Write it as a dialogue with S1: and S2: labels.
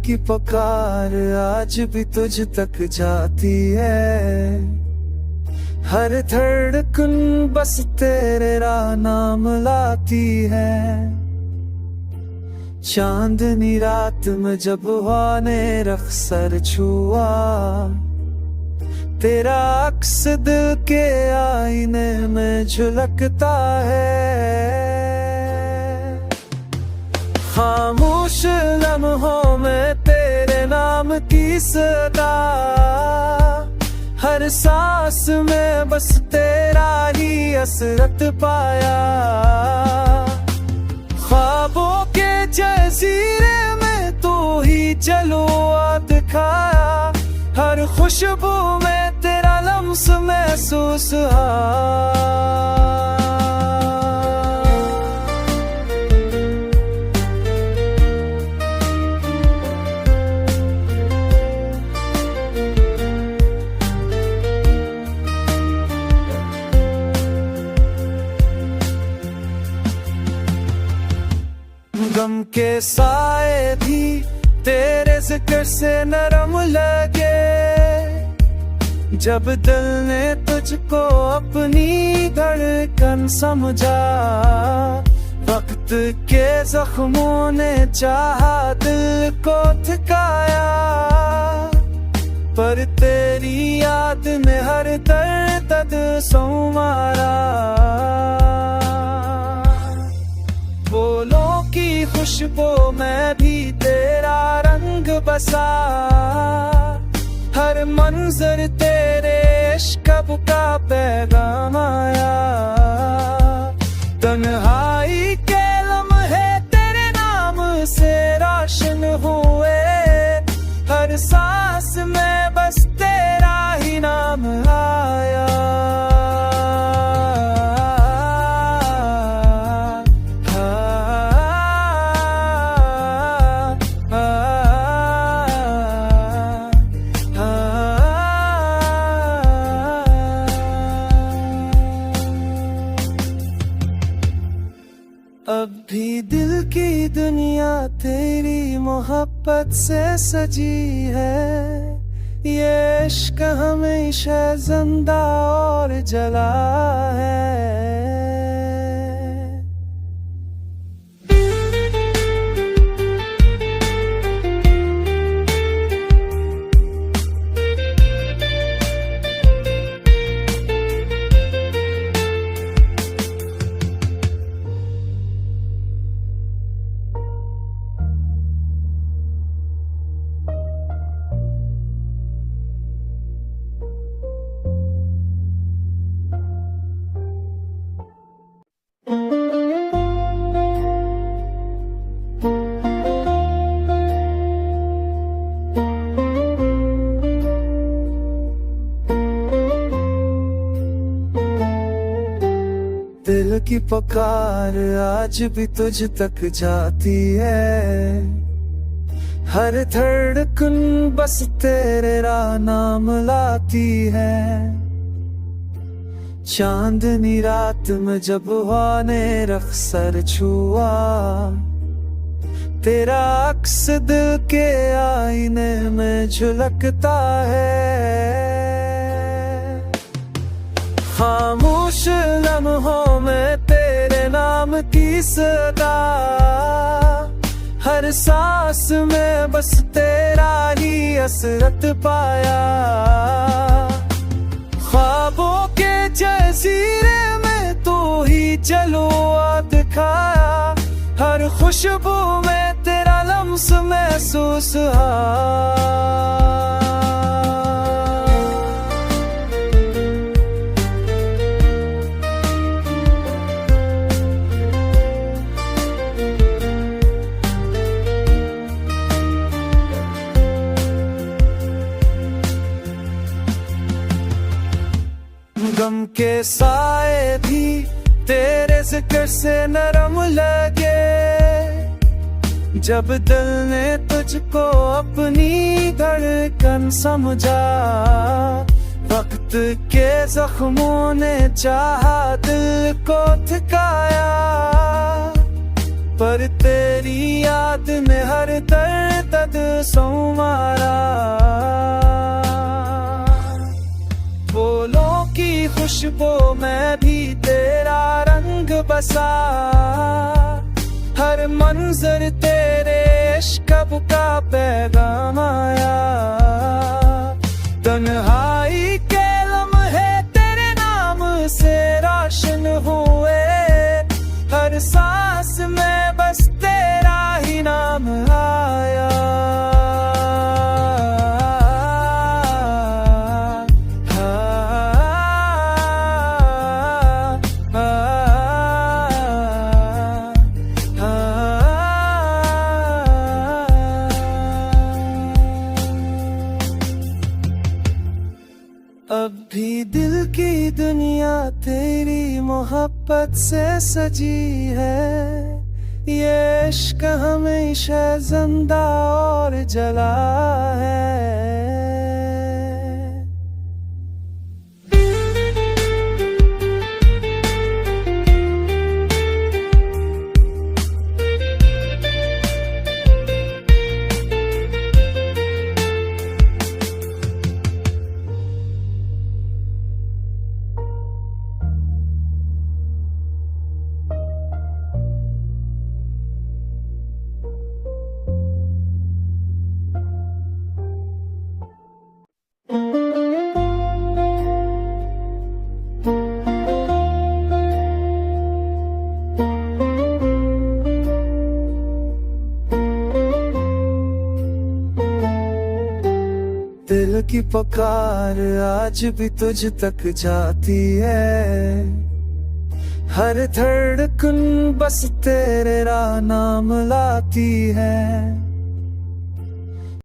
S1: की पुकार आज भी तुझ तक जाती है। हर धड़कन बस तेरा नाम लाती है। चांदनी रात में जब हवा ने रख्सर छुआ, तेरा अक्स दिल के आईने में झलकता है। खामोश लम्हों में तेरे नाम की सदा, हर सांस में बस तेरा ही असरत पाया। ख्वाबों के जज़ीरे में तू ही जलवा दिखाया। हर खुशबू में तेरा लम्स महसूस गम के साए भी तेरे जिक्र से नरम लगे। जब दिल ने तुझको अपनी धड़कन समझा, वक्त के जख्मों ने चाहा दिल को थकाया। पर तेरी याद ने हर दर्द संवारा। फूलों की खुशबू में भी तेरा रंग बसा। हर मंजर तेरे इश्क का पैगाम आया। तन्हाई के लम्हे तेरे नाम से रोशन हुए। हर सांस में बस तेरा ही नाम आया। अब भी दिल की दुनिया तेरी मोहब्बत से सजी है। ये इश्क हमेशा जिंदा और जला है। दिल की पुकार आज भी तुझ तक जाती है। हर धड़कन बस तेरा नाम लाती है। चांदनी रात में जब हवा ने रख्सर छुआ, तेरा अक्स दिल के आईने में झलकता है। खामोश लम्हों में तेरे नाम की सदा, हर सांस में बस तेरा ही असरत पाया। ख्वाबों के जज़ीरे में तू ही जलवा दिखाया। हर खुशबू में तेरा लम्स महसूस गम के साए भी तेरे जिक्र से नरम लगे। जब दिल ने तुझको अपनी धड़कन समझा, वक्त के जख्मों ने चाहा दिल को थकाया। पर तेरी याद ने हर दर्द संवारा। फूलों की खुशबू में भी तेरा रंग बसा, हर मंजर तेरे इश्क का पैगाम आया। तन्हाई के लम्हे तेरे नाम से रोशन हुए, हर सांस में बस तेरा ही नाम आया। अब भी दिल की दुनिया तेरी मोहब्बत से सजी है, ये इश्क हमेशा जिंदा और जला है। दिल की पुकार आज भी तुझ तक जाती है, हर धड़कन बस तेरा नाम लाती है।